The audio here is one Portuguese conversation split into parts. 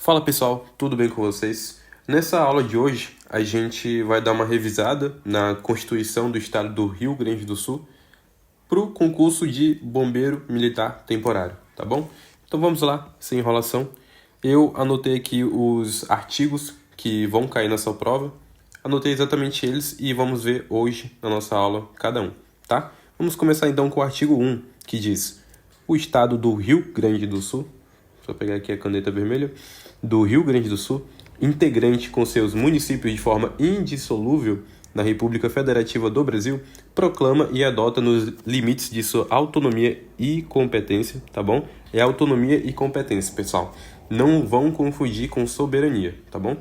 Fala pessoal, tudo bem com vocês? Nessa aula de hoje, a gente vai dar uma revisada na Constituição do Estado do Rio Grande do Sul para o concurso de bombeiro militar temporário, tá bom? Então vamos lá, sem enrolação. Eu anotei aqui os artigos que vão cair na sua prova, anotei exatamente eles e vamos ver hoje na nossa aula cada um, tá? Vamos começar então com o artigo 1, que diz: o Estado do Rio Grande do Sul, só pegar aqui a caneta vermelha, do Rio Grande do Sul, integrante com seus municípios de forma indissolúvel na República Federativa do Brasil, proclama e adota nos limites de sua autonomia e competência, tá bom? É autonomia e competência, pessoal. Não vão confundir com soberania, tá bom?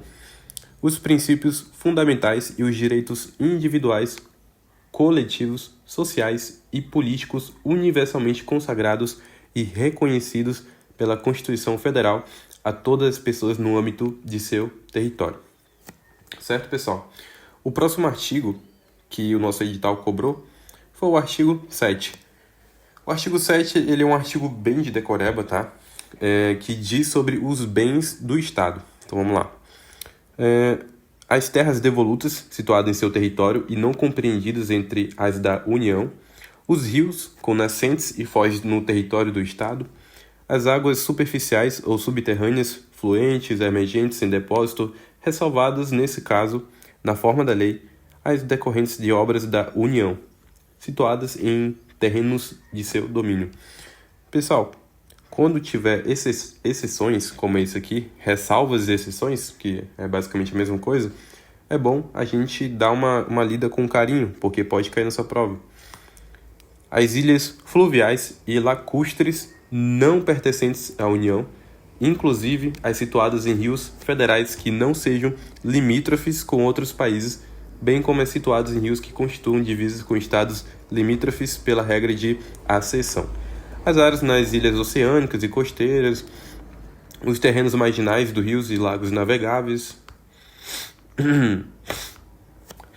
Os princípios fundamentais e os direitos individuais, coletivos, sociais e políticos universalmente consagrados e reconhecidos pela Constituição Federal a todas as pessoas no âmbito de seu território. Certo, pessoal? O próximo artigo que o nosso edital cobrou foi o artigo 7. O artigo 7 ele é um artigo bem de decoreba, tá? Que diz sobre os bens do Estado. Então vamos lá. As terras devolutas situadas em seu território e não compreendidas entre as da União, os rios com nascentes e foz no território do Estado, as águas superficiais ou subterrâneas, fluentes, emergentes em depósito, ressalvadas, nesse caso, na forma da lei, as decorrentes de obras da União, situadas em terrenos de seu domínio. Pessoal, quando tiver exceções, como esse aqui, ressalvas e exceções, que é basicamente a mesma coisa, é bom a gente dar uma lida com carinho, porque pode cair na sua prova. As ilhas fluviais e lacustres não pertencentes à União, inclusive as situadas em rios federais que não sejam limítrofes com outros países, bem como as situadas em rios que constituam divisas com estados limítrofes pela regra de acessão. As áreas nas ilhas oceânicas e costeiras, os terrenos marginais dos rios e lagos navegáveis,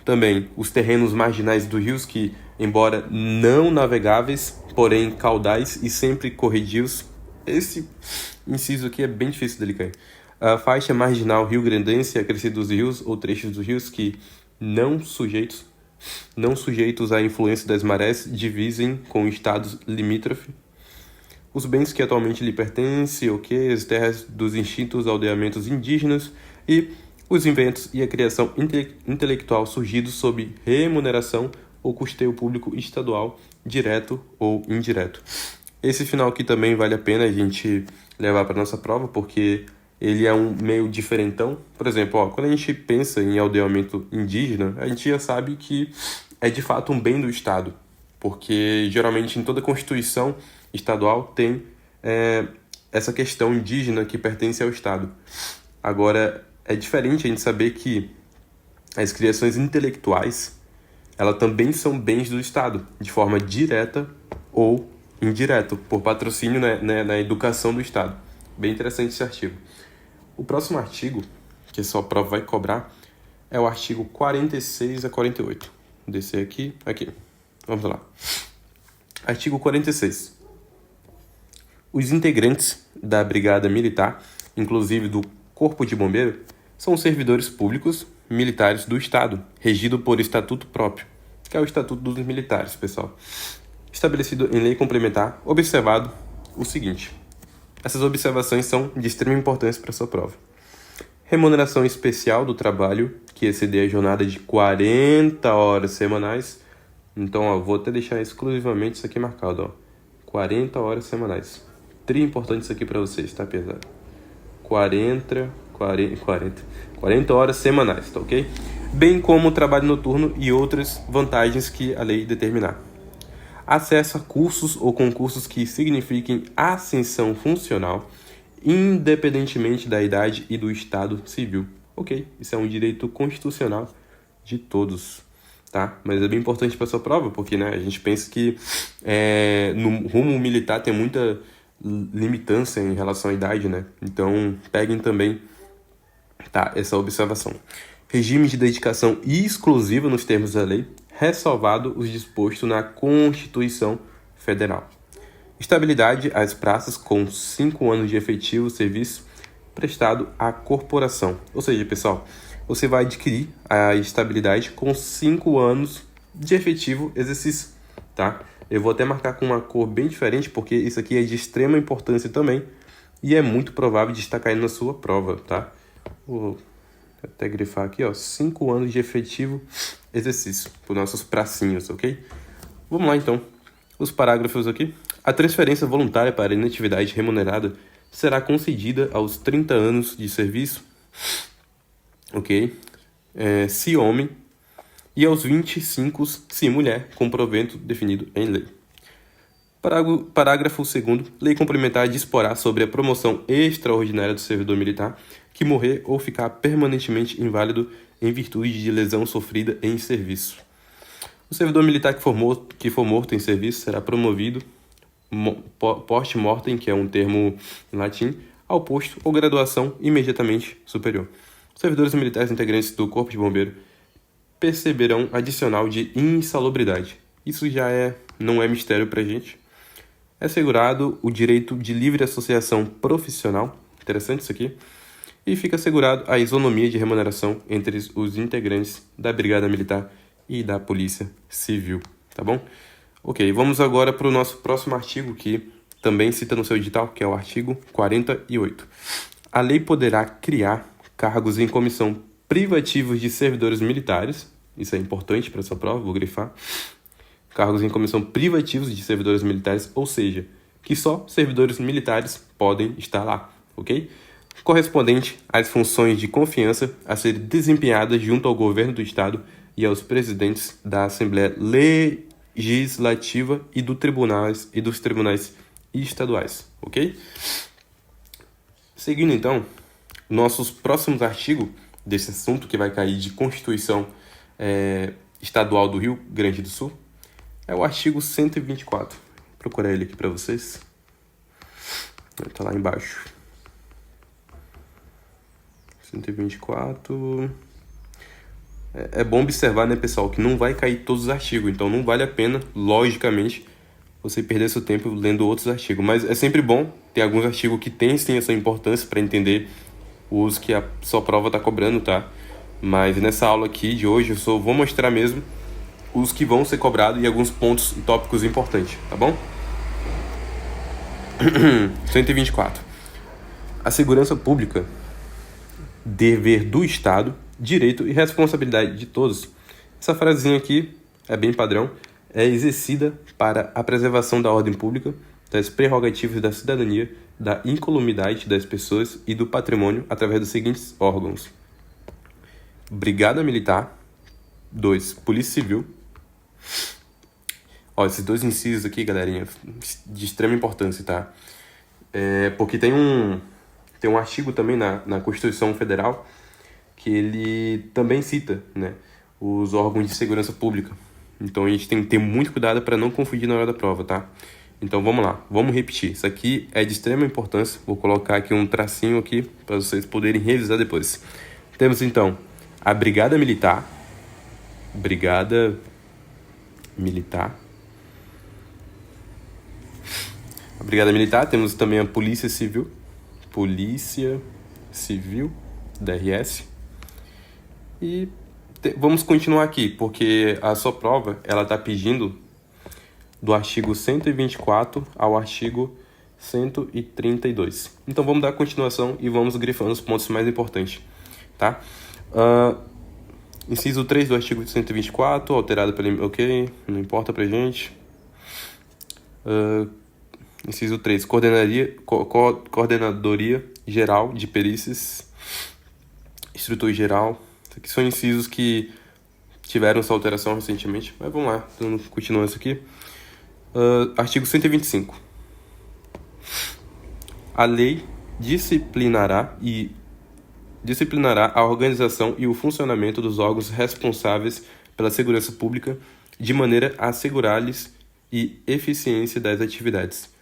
também os terrenos marginais dos rios que, embora não navegáveis, porém caudais e sempre corredios. Esse inciso aqui é bem difícil dele cair. A faixa marginal rio-grandense acrescida dos rios ou trechos dos rios que não sujeitos à influência das marés divisem com estados limítrofes. Os bens que atualmente lhe pertencem, as terras dos extintos aldeamentos indígenas e os inventos e a criação intelectual surgidos sob remuneração ou custeio público estadual, direto ou indireto. Esse final aqui também vale a pena a gente levar para nossa prova, porque ele é um meio diferentão. Por exemplo, quando a gente pensa em aldeamento indígena, a gente já sabe que é de fato um bem do Estado, porque geralmente em toda Constituição estadual tem essa questão indígena que pertence ao Estado. Agora, é diferente a gente saber que as criações intelectuais elas também são bens do Estado, de forma direta ou indireta, por patrocínio na educação do Estado. Bem interessante esse artigo. O próximo artigo, que a sua prova vai cobrar, é o artigo 46 a 48. Vou descer aqui. Vamos lá. Artigo 46. Os integrantes da Brigada Militar, inclusive do Corpo de Bombeiro, são servidores públicos militares do Estado, regido por estatuto próprio, que é o Estatuto dos Militares, pessoal. Estabelecido em lei complementar, observado o seguinte. Essas observações são de extrema importância para a sua prova. Remuneração especial do trabalho, que exceder a jornada de 40 horas semanais. Então, vou até deixar exclusivamente isso aqui marcado, 40 horas semanais. Tri importante isso aqui para vocês, tá, pesado? 40 horas semanais, tá ok? Bem como o trabalho noturno e outras vantagens que a lei determinar. Acesso a cursos ou concursos que signifiquem ascensão funcional, independentemente da idade e do estado civil. Ok, isso é um direito constitucional de todos, tá? Mas é bem importante para sua prova, porque a gente pensa que no rumo militar tem muita limitância em relação à idade, né? Então, peguem também essa observação. Regime de dedicação exclusiva nos termos da lei, ressalvado os dispostos na Constituição Federal. Estabilidade às praças com 5 anos de efetivo serviço prestado à corporação. Ou seja, pessoal, você vai adquirir a estabilidade com 5 anos de efetivo exercício, tá? Eu vou até marcar com uma cor bem diferente, porque isso aqui é de extrema importância também e é muito provável de estar caindo na sua prova, tá? Vou até grifar aqui, ó, 5 anos de efetivo exercício, para os nossos pracinhos, ok? Vamos lá, então. Os parágrafos aqui. A transferência voluntária para inatividade remunerada será concedida aos 30 anos de serviço, ok? Se homem, e aos 25 se mulher, com provento definido em lei. Parágrafo 2º. Lei complementar disporá sobre a promoção extraordinária do servidor militar que morrer ou ficar permanentemente inválido em virtude de lesão sofrida em serviço. O servidor militar que for morto em serviço será promovido post-mortem, que é um termo em latim, ao posto ou graduação imediatamente superior. Os servidores militares integrantes do Corpo de Bombeiro perceberão adicional de insalubridade. Isso já não é mistério para a gente. É assegurado o direito de livre associação profissional, interessante isso aqui, e fica assegurado a isonomia de remuneração entre os integrantes da Brigada Militar e da Polícia Civil, tá bom? Ok, vamos agora para o nosso próximo artigo, que também cita no seu edital, que é o artigo 48. A lei poderá criar cargos em comissão privativos de servidores militares, isso é importante para essa prova, vou grifar, cargos em comissão privativos de servidores militares, ou seja, que só servidores militares podem estar lá, ok? Correspondente às funções de confiança a serem desempenhadas junto ao governo do Estado e aos presidentes da Assembleia Legislativa e dos tribunais estaduais, ok? Seguindo, então, nossos próximos artigos desse assunto, que vai cair de Constituição Estadual do Rio Grande do Sul, é o artigo 124. Vou procurar ele aqui para vocês. Está lá embaixo. 124. É bom observar, né, pessoal, que não vai cair todos os artigos. Então não vale a pena, logicamente, você perder seu tempo lendo outros artigos. Mas é sempre bom ter alguns artigos que têm, sim, essa importância para entender os que a sua prova está cobrando, tá? Mas nessa aula aqui de hoje eu só vou mostrar mesmo os que vão ser cobrados e alguns pontos e tópicos importantes, tá bom? 124. A segurança pública, dever do Estado, direito e responsabilidade de todos. Essa frasezinha aqui é bem padrão, é exercida para a preservação da ordem pública, das prerrogativas da cidadania, da incolumidade das pessoas e do patrimônio através dos seguintes órgãos: Brigada Militar. 2. Polícia Civil. Ó, esses dois incisos aqui, galerinha, de extrema importância, tá? Porque tem um artigo também na Constituição Federal que ele também cita, né, os órgãos de segurança pública. Então a gente tem que ter muito cuidado para não confundir na hora da prova, tá? Então vamos lá, vamos repetir. Isso aqui é de extrema importância. Vou colocar aqui um tracinho aqui para vocês poderem revisar depois. Temos então a Brigada Militar. Brigada Militar. A Brigada Militar, temos também a Polícia Civil. Polícia Civil, DRS. E vamos continuar aqui, porque a sua prova, ela está pedindo do artigo 124 ao artigo 132. Então vamos dar continuação e vamos grifando os pontos mais importantes, tá? Inciso 3 do artigo 124, alterado pelo... Ok, não importa pra gente. Inciso 3, Coordenadoria Geral de Perícias, Instrutor Geral. Isso aqui são incisos que tiveram essa alteração recentemente, mas vamos lá, então, continuando isso aqui. Artigo 125. A lei disciplinará a organização e o funcionamento dos órgãos responsáveis pela segurança pública de maneira a assegurar-lhes a eficiência das atividades.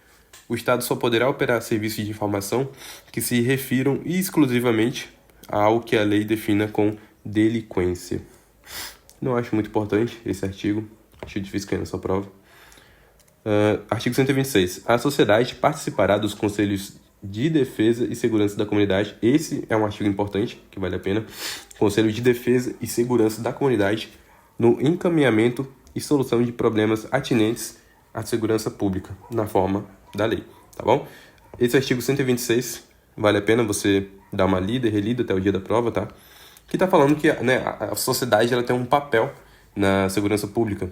O Estado só poderá operar serviços de informação que se refiram exclusivamente ao que a lei defina com delinquência. Não acho muito importante esse artigo, acho difícil cair na sua prova. Artigo 126. A sociedade participará dos conselhos de Defesa e Segurança da Comunidade. Esse é um artigo importante, que vale a pena. Conselho de Defesa e Segurança da Comunidade no encaminhamento e solução de problemas atinentes à segurança pública, na forma da lei, tá bom? Esse artigo 126, vale a pena você dar uma lida e relida até o dia da prova, tá? Que tá falando que, né, a sociedade ela tem um papel na segurança pública.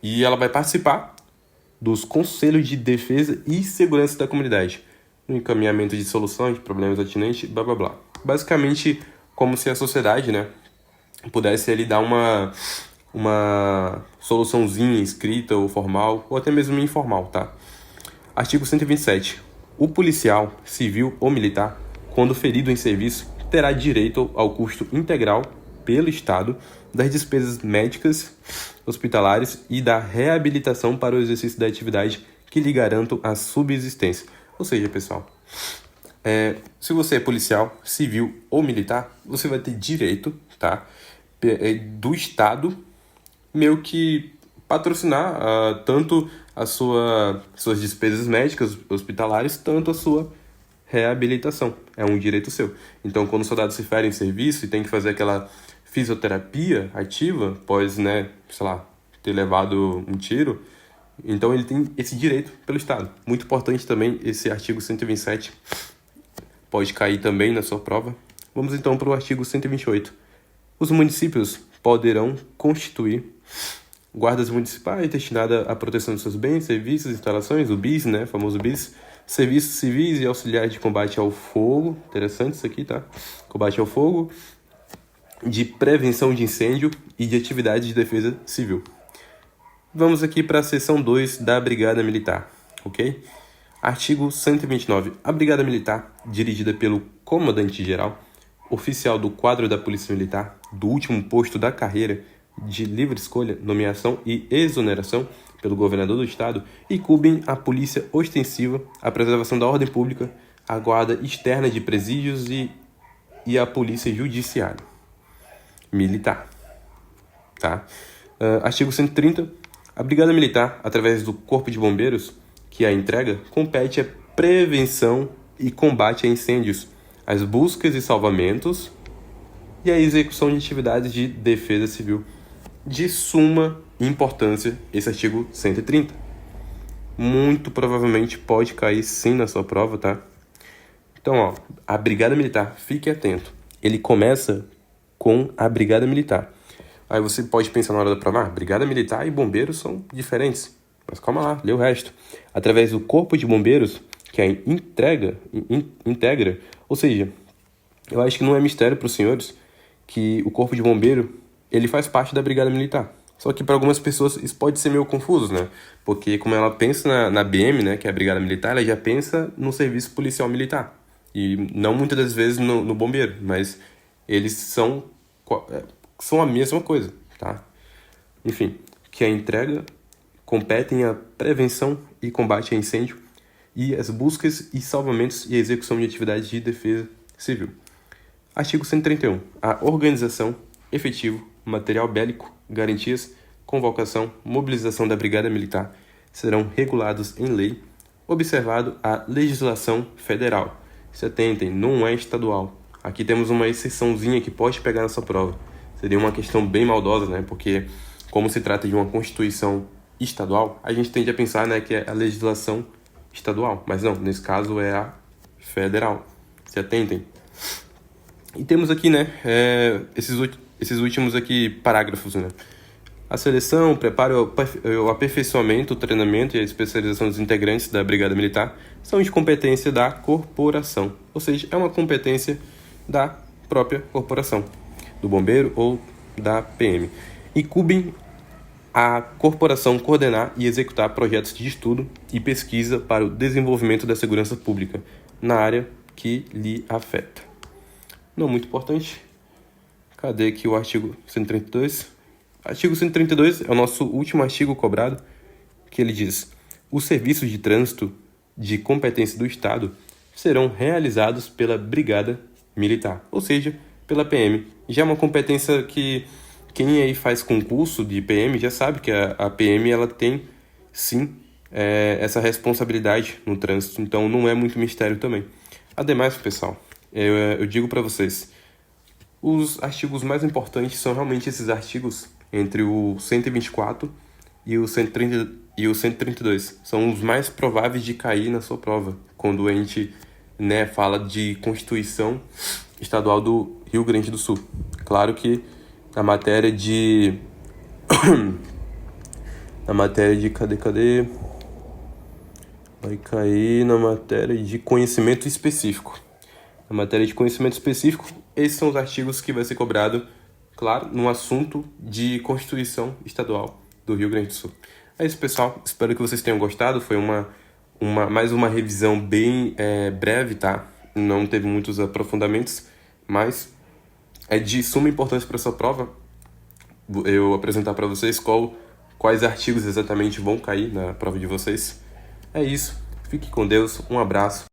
E ela vai participar dos conselhos de defesa e segurança da comunidade, no encaminhamento de soluções de problemas atinentes, blá blá blá. Basicamente, como se a sociedade, né, pudesse ali dar uma soluçãozinha escrita ou formal, ou até mesmo informal, tá? Artigo 127. O policial, civil ou militar, quando ferido em serviço, terá direito ao custo integral pelo Estado das despesas médicas, hospitalares e da reabilitação para o exercício da atividade que lhe garantam a subsistência. Ou seja, pessoal, se você é policial, civil ou militar, você vai ter direito, tá, do Estado meio que patrocinar tanto suas despesas médicas, hospitalares, tanto a sua reabilitação. É um direito seu. Então, quando o soldado se fere em serviço e tem que fazer aquela fisioterapia ativa, após, né, sei lá, ter levado um tiro, então ele tem esse direito pelo Estado. Muito importante também esse artigo 127, pode cair também na sua prova. Vamos então para o artigo 128. Os municípios poderão constituir guardas municipais destinadas à proteção dos seus bens, serviços, instalações, o BIS, né, famoso BIS, serviços civis e auxiliares de combate ao fogo, interessante isso aqui, tá? Combate ao fogo, de prevenção de incêndio e de atividades de defesa civil. Vamos aqui para a seção 2 da Brigada Militar, ok? Artigo 129. A Brigada Militar, dirigida pelo Comandante-Geral, oficial do quadro da Polícia Militar, do último posto da carreira, de livre escolha, nomeação e exoneração pelo governador do Estado, incumbem a polícia ostensiva, a preservação da ordem pública, a guarda externa de presídios e a polícia judiciária militar. Tá? Artigo 130. A Brigada Militar, através do Corpo de Bombeiros, que a entrega, compete a prevenção e combate a incêndios, as buscas e salvamentos e a execução de atividades de defesa civil. De suma importância esse artigo 130. Muito provavelmente pode cair sim na sua prova, tá? Então, a Brigada Militar, fique atento. Ele começa com a Brigada Militar. Aí você pode pensar na hora da prova, Brigada Militar e Bombeiros são diferentes. Mas calma lá, lê o resto. Através do Corpo de Bombeiros, que a integra, ou seja, eu acho que não é mistério para os senhores que o Corpo de Bombeiro, ele faz parte da Brigada Militar. Só que para algumas pessoas isso pode ser meio confuso, né? Porque como ela pensa na BM, né, que é a Brigada Militar, ela já pensa no serviço policial militar. E não muitas das vezes no bombeiro, mas eles são a mesma coisa, tá? Enfim, que a entrega competem a prevenção e combate a incêndio e as buscas e salvamentos e execução de atividades de defesa civil. Artigo 131. A organização, efetivo, material bélico, garantias, convocação, mobilização da Brigada Militar serão regulados em lei, observado a legislação federal. Se atentem, não é estadual. Aqui temos uma exceçãozinha que pode pegar nessa prova. Seria uma questão bem maldosa, né? Porque como se trata de uma Constituição estadual, a gente tende a pensar, né, que é a legislação estadual. Mas não, nesse caso é a federal. Se atentem. E temos aqui, né, esses últimos aqui parágrafos, né? A seleção, o preparo, o aperfeiçoamento, o treinamento e a especialização dos integrantes da Brigada Militar são de competência da corporação. Ou seja, é uma competência da própria corporação, do bombeiro ou da PM. Incumbem a corporação coordenar e executar projetos de estudo e pesquisa para o desenvolvimento da segurança pública na área que lhe afeta. Não muito importante. Cadê aqui o artigo 132? Artigo 132 é o nosso último artigo cobrado, que ele diz: os serviços de trânsito de competência do Estado serão realizados pela Brigada Militar, ou seja, pela PM. Já é uma competência que quem aí faz concurso de PM já sabe que a PM ela tem, sim, essa responsabilidade no trânsito, então não é muito mistério também. Ademais, pessoal, eu digo para vocês, os artigos mais importantes são realmente esses artigos entre o 124 e o 130 e o 132. São os mais prováveis de cair na sua prova, quando a gente, né, fala de Constituição Estadual do Rio Grande do Sul. Claro que a matéria de... Cadê? Vai cair na matéria de conhecimento específico. Na matéria de conhecimento específico, esses são os artigos que vai ser cobrado, claro, no assunto de Constituição Estadual do Rio Grande do Sul. É isso, pessoal. Espero que vocês tenham gostado. Foi mais uma revisão bem breve, tá? Não teve muitos aprofundamentos, mas é de suma importância para essa prova eu apresentar para vocês quais artigos exatamente vão cair na prova de vocês. É isso. Fique com Deus. Um abraço.